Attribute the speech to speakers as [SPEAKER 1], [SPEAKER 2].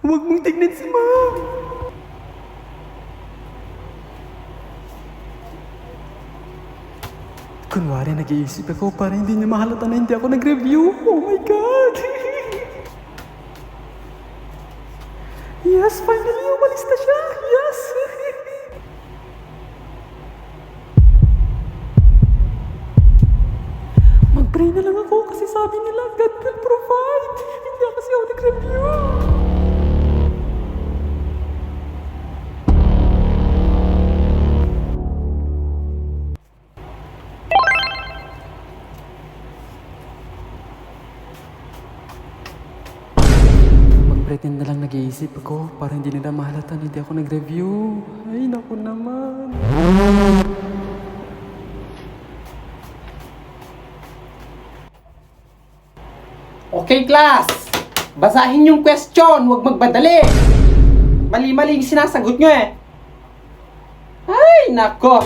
[SPEAKER 1] Huwag mong tignan si Ma'am. Kunwari nag-iisip ako para hindi niya mahalata na hindi ako nag-review. Oh my God! Yes, finally umalis na siya! Yes! Mag-pray na lang ako kasi sabi nila God will provide. Hindi kasi ako nag-review. Mag-pretend na lang nag-iisip ako para hindi nila mahalata na hindi ako nag-review. Ay, naku naman.
[SPEAKER 2] Okay, class! Basahin yung question, huwag magbadali! Mali-mali yung sinasagot nyo eh! Ay, nako!